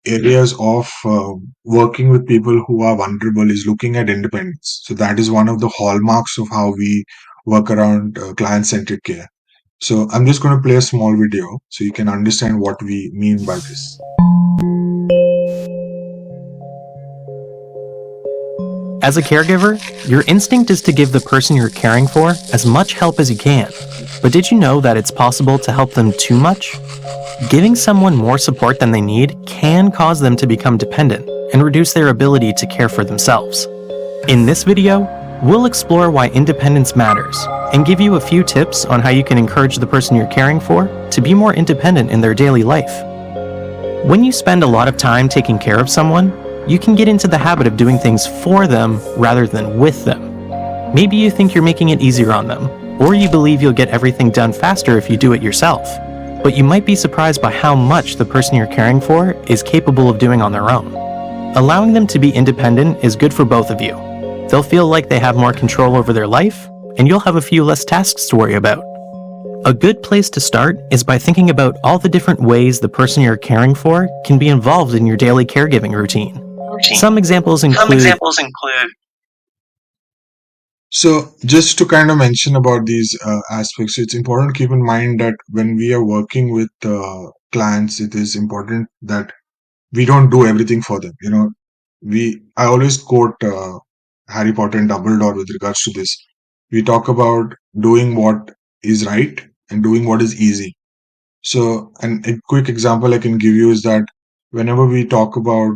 areas of working with people who are vulnerable is looking at independence. So that is one of the hallmarks of how we work around client-centric care. So I'm just going to play a small video so you can understand what we mean by this. As a caregiver, your instinct is to give the person you're caring for as much help as you can. But did you know that it's possible to help them too much? Giving someone more support than they need can cause them to become dependent and reduce their ability to care for themselves. In this video, we'll explore why independence matters and give you a few tips on how you can encourage the person you're caring for to be more independent in their daily life. When you spend a lot of time taking care of someone, you can get into the habit of doing things for them rather than with them. Maybe you think you're making it easier on them, or you believe you'll get everything done faster if you do it yourself. But you might be surprised by how much the person you're caring for is capable of doing on their own. Allowing them to be independent is good for both of you. They'll feel like they have more control over their life, and you'll have a few less tasks to worry about. A good place to start is by thinking about all the different ways the person you're caring for can be involved in your daily caregiving routine. Some examples include. So just to kind of mention about these aspects, it's important to keep in mind that when we are working with clients, it is important that we don't do everything for them. I always quote Harry Potter and Dumbledore with regards to this. We talk about doing what is right and doing what is easy. So, and a quick example I can give you is that whenever we talk about,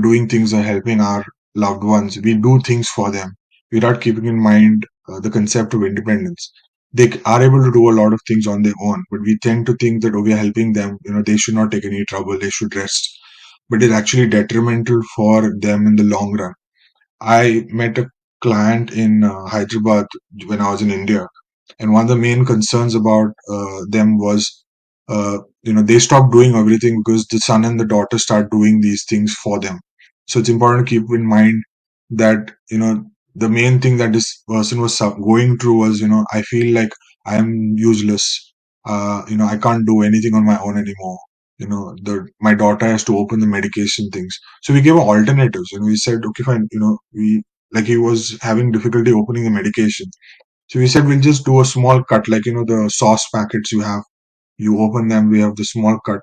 doing things or helping our loved ones, we do things for them without keeping in mind the concept of independence. They are able to do a lot of things on their own, but we tend to think that, oh, we are helping them, they should not take any trouble, they should rest. But it's actually detrimental for them in the long run. I met a client in Hyderabad when I was in India, and one of the main concerns about them was, they stopped doing everything because the son and the daughter start doing these things for them. So it's important to keep in mind that the main thing that this person was going through was, I feel like I am useless. I can't do anything on my own anymore. My daughter has to open the medication things. So we gave alternatives. We said, okay, fine. He was having difficulty opening the medication. So we said, we'll just do a small cut, like, the sauce packets you have. You open them, we have the small cut.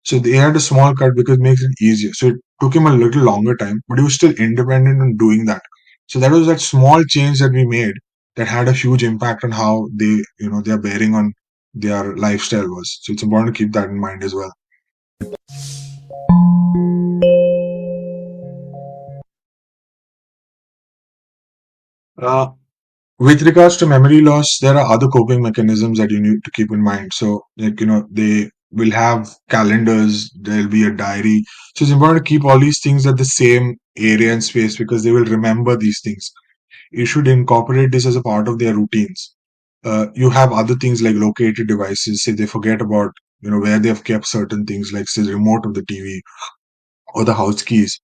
So they had a small cut because it makes it easier. So it took him a little longer time, but he was still independent in doing that. So that was that small change that we made that had a huge impact on how their bearing on their lifestyle was. So it's important to keep that in mind as well. Uh, with regards to memory loss, there are other coping mechanisms that you need to keep in mind. So, they will have calendars, there'll be a diary. So it's important to keep all these things at the same area and space because they will remember these things. You should incorporate this as a part of their routines. You have other things like located devices. Say they forget about, where they have kept certain things, like say the remote of the TV or the house keys.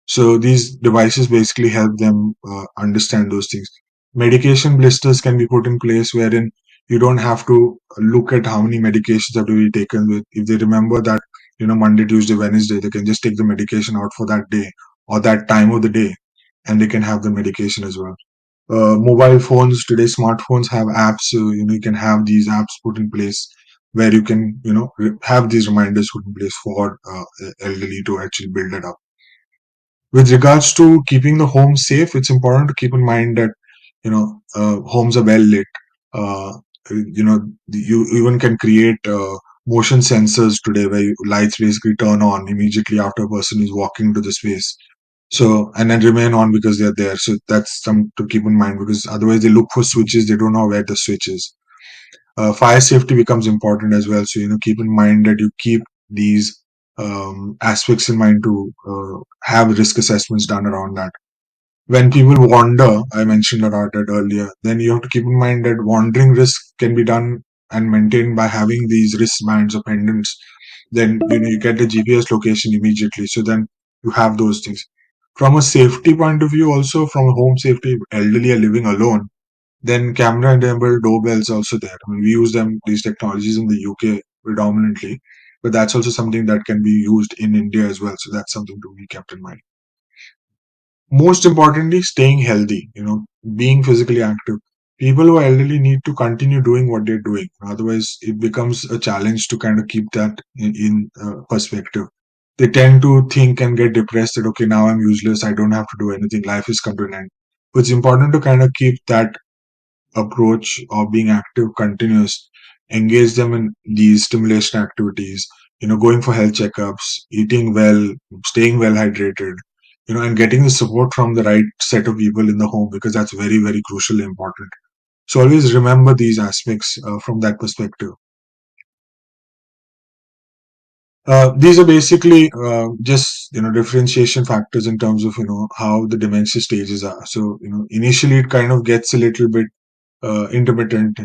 So these devices basically help them understand those things. Medication blisters can be put in place wherein you don't have to look at how many medications have to be taken with. If they remember that, Monday, Tuesday, Wednesday, they can just take the medication out for that day or that time of the day, and they can have the medication as well. Mobile phones today, smartphones have apps. So, you can have these apps put in place where you can, have these reminders put in place for elderly to actually build it up. With regards to keeping the home safe, it's important to keep in mind that homes are well lit. You even can create motion sensors today where lights basically turn on immediately after a person is walking into the space. So, and then remain on because they're there. So that's something to keep in mind because otherwise they look for switches, they don't know where the switch is. Fire safety becomes important as well. So, keep in mind that you keep these aspects in mind to have risk assessments done around that. When people wander, I mentioned about that earlier, then you have to keep in mind that wandering risk can be done and maintained by having these wristbands or pendants. Then, you get the GPS location immediately. So then you have those things. From a safety point of view, also from a home safety, elderly are living alone, then camera-enabled doorbells also there. I mean, we use these technologies in the UK predominantly. but that's also something that can be used in India as well. So that's something to be kept in mind. Most importantly, staying healthy, being physically active. People who are elderly need to continue doing what they're doing. Otherwise, it becomes a challenge to kind of keep that in perspective. They tend to think and get depressed that, okay, now I'm useless. I don't have to do anything. Life is come to an end. But it's important to kind of keep that approach of being active continuous, engage them in these stimulation activities, going for health checkups, eating well, staying well hydrated, and getting the support from the right set of people in the home, because that's very, very crucially important. So always remember these aspects from that perspective. These are basically just differentiation factors in terms of how the dementia stages are. So initially it kind of gets a little bit intermittent,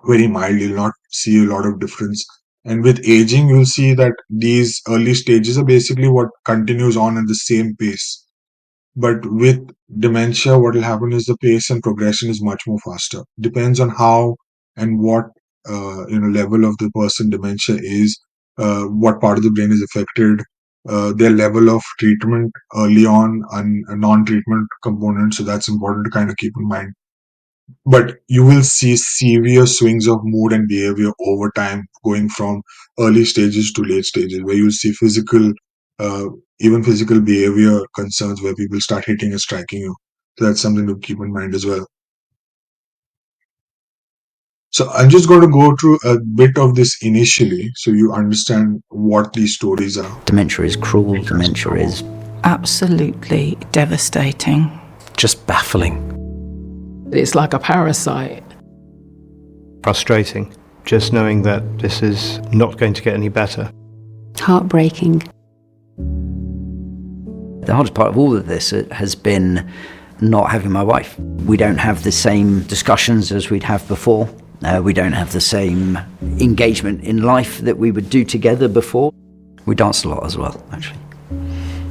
very mild. You'll not see a lot of difference. And with aging, you'll see that these early stages are basically what continues on at the same pace. But with dementia, what will happen is the pace and progression is much more faster. Depends on how and what level of the person dementia is, what part of the brain is affected, their level of treatment early on, and a non-treatment component. So that's important to kind of keep in mind, but you will see severe swings of mood and behavior over time, going from early stages to late stages, where you'll see uh, even physical behavior concerns where people start hitting and striking you. So that's something to keep in mind as well. So I'm just going to go through a bit of this initially so you understand what these stories are. Dementia is cruel, dementia is absolutely devastating. Just baffling. It's like a parasite. Frustrating, just knowing that this is not going to get any better. Heartbreaking. the hardest part of all of this has been not having my wife. We don't have the same discussions as we'd have before. We don't have the same engagement in life that we would do together before. We dance a lot as well, actually.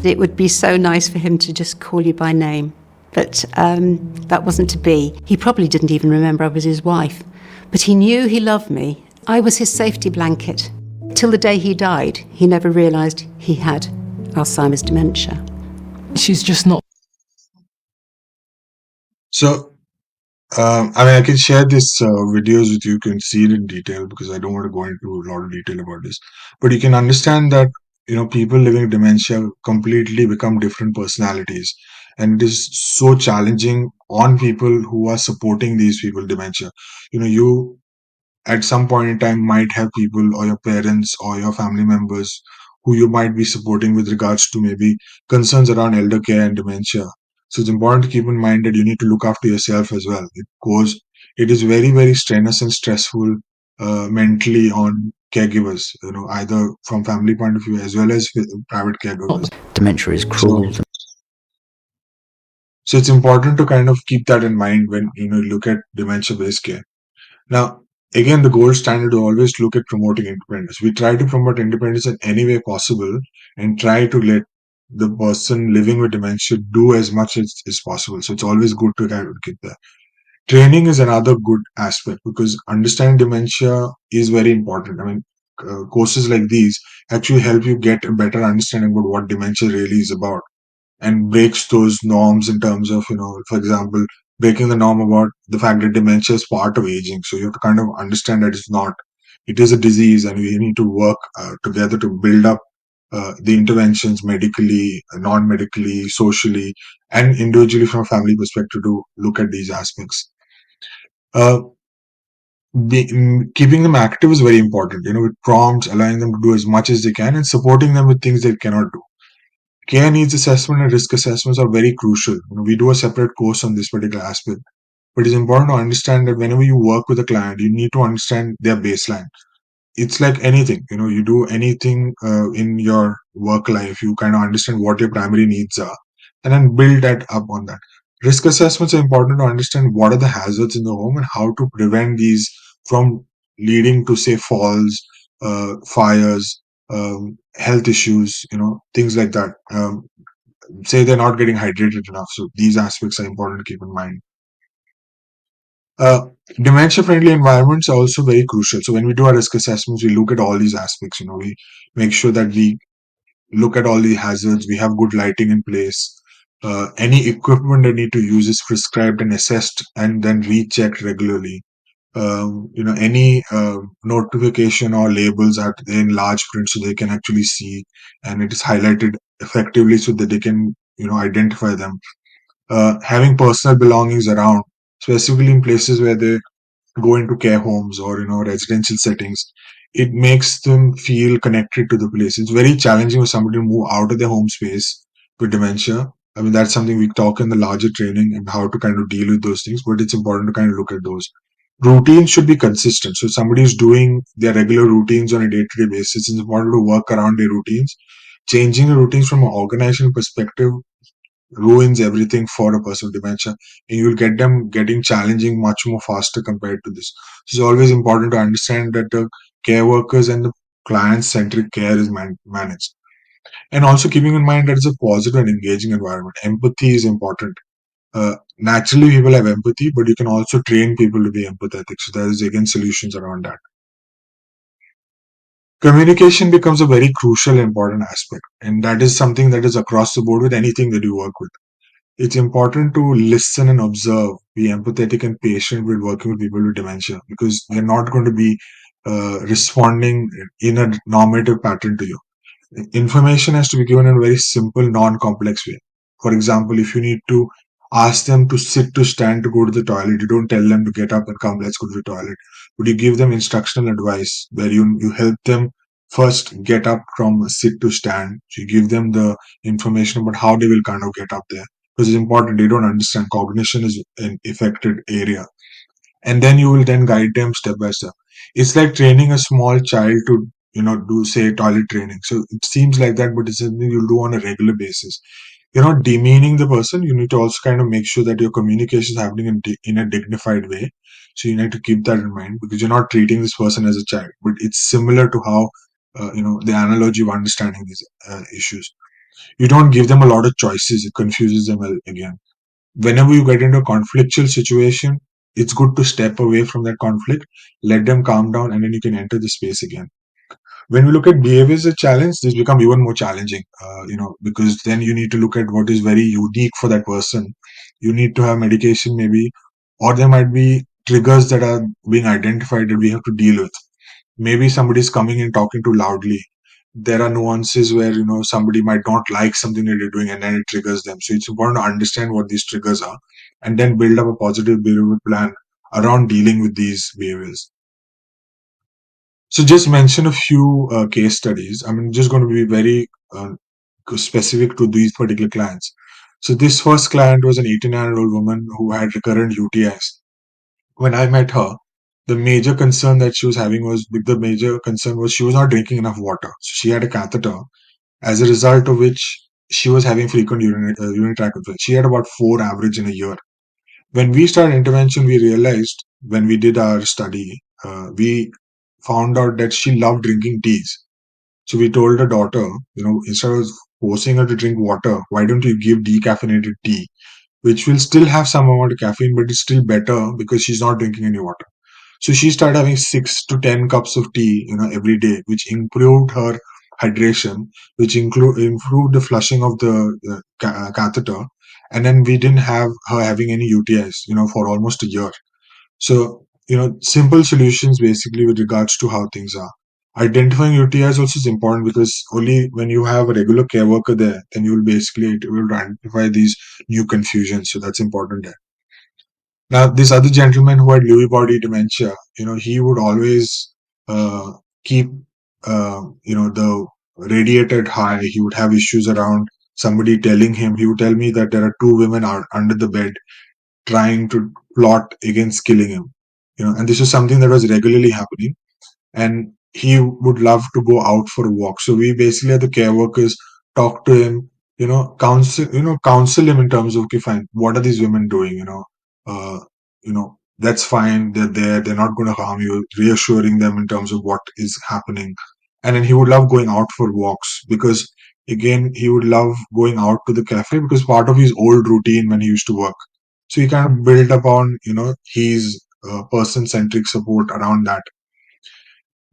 It would be so nice for him to just call you by name, but that wasn't to be. He probably didn't even remember I was his wife, but he knew he loved me. I was his safety blanket. Till the day he died, he never realised he had Alzheimer's dementia. She's just not. So, I can share this videos with you. You can see it in detail because I don't want to go into a lot of detail about this. But you can understand that people living with dementia completely become different personalities, and it is so challenging on people who are supporting these people with dementia. You at some point in time might have people or your parents or your family members who you might be supporting with regards to maybe concerns around elder care and dementia. So it's important to keep in mind that you need to look after yourself as well, because it is very, very strenuous and stressful mentally on caregivers, either from family point of view as well as private caregivers. Dementia is So, cruel. so it's important to kind of keep that in mind when you look at dementia-based care. Now, again, the gold standard is always to look at promoting independence. We try to promote independence in any way possible and try to let the person living with dementia do as much as possible. So it's always good to kind of keep that. Training is another good aspect because understanding dementia is very important. Courses like these actually help you get a better understanding about what dementia really is about, and breaks those norms in terms of, for example, breaking the norm about the fact that dementia is part of aging. So you have to kind of understand that it's not. It is a disease, and we need to work together to build up the interventions medically, non-medically, socially, and individually from a family perspective to look at these aspects. Uh, Keeping them active is very important, with prompts, allowing them to do as much as they can and supporting them with things they cannot do. Care needs assessment and risk assessments are very crucial. We do a separate course on this particular aspect, but it's important to understand that whenever you work with a client, you need to understand their baseline. It's like anything, you do anything in your work life, you kind of understand what your primary needs are and then build that up on that. Risk assessments are important to understand what are the hazards in the home and how to prevent these from leading to, say, falls, fires, health issues, things like that. Say they're not getting hydrated enough. So these aspects are important to keep in mind. Uh, Dementia-friendly environments are also very crucial. So when we do our risk assessments, we look at all these aspects. We make sure that we look at all the hazards. We have good lighting in place. Any equipment they need to use is prescribed and assessed, and then rechecked regularly. Any notification or labels are in large print so they can actually see, and it is highlighted effectively so that they can identify them. Having personal belongings around, specifically in places where they go into care homes or residential settings, it makes them feel connected to the place. It's very challenging for somebody to move out of their home space with dementia. I mean, that's something we talk in the larger training and how to kind of deal with those things, but it's important to kind of look at those. Routines should be consistent. So if somebody is doing their regular routines on a day-to-day basis, it's important to work around their routines. Changing the routines from an organizational perspective ruins everything for a person with dementia, and you'll get them getting challenging much more faster compared to this. So it's always important to understand that the care workers and the client-centric care is managed. And also keeping in mind that it's a positive and engaging environment. Empathy is important. Naturally, people have empathy, but you can also train people to be empathetic. So there is again solutions around that. Communication becomes a very crucial, important aspect, and that is something that is across the board with anything that you work with. It's important to listen and observe, be empathetic and patient with working with people with dementia, because they're not going to be responding in a normative pattern to you. Information has to be given in a very simple, non-complex way. For example, if you need to ask them to sit to stand to go to the toilet, you don't tell them to get up and come, let's go to the toilet. But you give them instructional advice where you help them first get up from sit to stand. So you give them the information about how they will kind of get up there. Because it's important, they don't understand. Cognition is an affected area, and then you will then guide them step by step. It's like training a small child to do, say, toilet training. So it seems like that, but it's something you'll do on a regular basis. You're not demeaning the person. You need to also kind of make sure that your communication is happening in a dignified way. So you need to keep that in mind, because you're not treating this person as a child, but it's similar to how the analogy of understanding these issues. You don't give them a lot of choices. It confuses them again. Whenever you get into a conflictual situation, it's good to step away from that conflict, let them calm down, and then you can enter the space again. When we look at behavior as a challenge, this become even more challenging, because then you need to look at what is very unique for that person. You need to have medication maybe, or there might be triggers that are being identified that we have to deal with. Maybe somebody's coming and talking too loudly. There are nuances where somebody might not like something that you're doing, and then it triggers them. So it's important to understand what these triggers are, and then build up a positive behavior plan around dealing with these behaviors. So just mention a few case studies. I'm just going to be very specific to these particular clients. So this first client was an 89-year-old woman who had recurrent UTIs. When I met her, the major concern that she was having was she was not drinking enough water. So she had a catheter, as a result of which she was having frequent urinary tract infections. She had about 4 average in a year. When we started intervention, we realized, when we did our study, we found out that she loved drinking teas. So we told her daughter, instead of forcing her to drink water, why don't you give decaffeinated tea, which will still have some amount of caffeine, but it's still better because she's not drinking any water. So she started having 6 to 10 cups of tea, every day, which improved her hydration, which improved the flushing of the catheter, and then we didn't have her having any UTIs, for almost a year. So, simple solutions basically with regards to how things are. Identifying UTIs also is important, because only when you have a regular care worker there, then you will basically able to identify these new confusions. So that's important there. Now, this other gentleman who had Lewy body dementia, he would always keep, the radiated high. He would have issues around somebody telling him. He would tell me that there are two women out under the bed trying to plot against killing him. And this was something that was regularly happening, and he would love to go out for a walk. So we basically, as the care workers, talk to him, counsel him in terms of, okay, fine, what are these women doing? Uh, that's fine. They're there. They're not going to harm you. Reassuring them in terms of what is happening. And then he would love going out for walks, because again, he would love going out to the cafe, because part of his old routine when he used to work. So he kind of built upon, his person-centric support around that.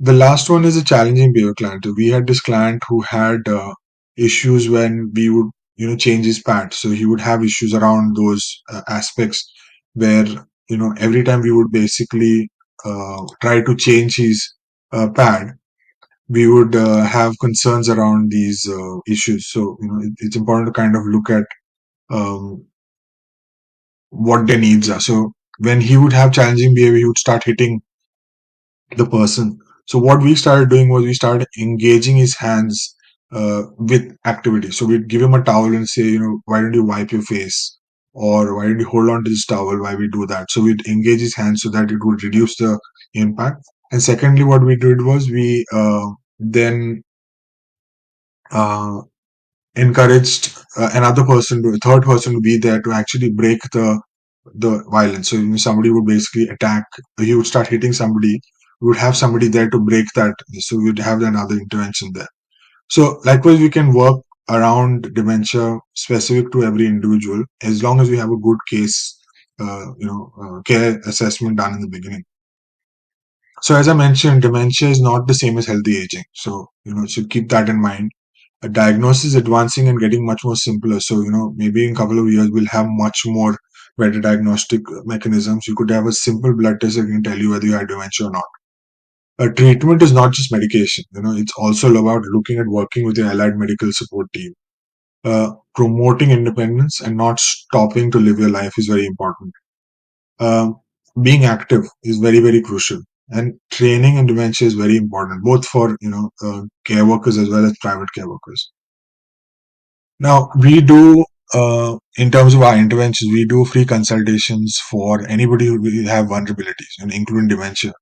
The last one is a challenging behavior client. We had this client who had issues when we would, change his pad. So he would have issues around those aspects where, every time we would basically try to change his pad, we would have concerns around these issues. So, it's important to kind of look at um, what their needs are. So when he would have challenging behavior, he would start hitting the person. So what we started doing was we started engaging his hands with activity. So we'd give him a towel and say, why don't you wipe your face? Or why don't you hold on to this towel while we do that? So we'd engage his hands so that it would reduce the impact. And secondly, what we did was we then uh, encouraged another person, a third person to be there to actually break the violence. So somebody would basically attack, he would start hitting somebody, we would have somebody there to break that. So we'd have another intervention there. So likewise, we can work around dementia specific to every individual as long as we have a good case, care assessment done in the beginning. So as I mentioned, dementia is not the same as healthy aging. So, so keep that in mind. A diagnosis is advancing and getting much more simpler. So, maybe in a couple of years, we'll have much more better diagnostic mechanisms. You could have a simple blood test that can tell you whether you have dementia or not. A treatment is not just medication. It's also about looking at working with your allied medical support team. Promoting independence and not stopping to live your life is very important. Um, Being active is very, very crucial. And training in dementia is very important, both for, care workers as well as private care workers. Now, we do, in terms of our interventions, we do free consultations for anybody who will have vulnerabilities, including dementia.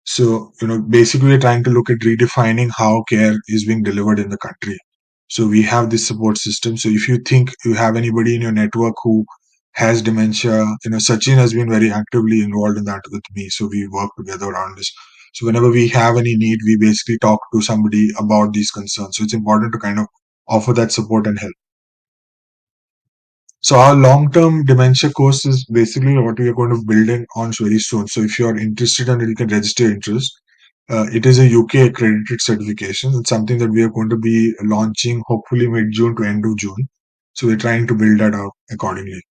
So, basically, we're trying to look at redefining how care is being delivered in the country. So, we have this support system. So, if you think you have anybody in your network who has dementia, Sachin has been very actively involved in that with me. So, we work together around this. So, whenever we have any need, we basically talk to somebody about these concerns. So, it's important to kind of offer that support and help. So our long-term dementia course is basically what we are going to build in on very soon. So if you are interested in it, you can register interest. It is a UK accredited certification. It's something that we are going to be launching hopefully mid-June to end of June. So we're trying to build that out accordingly.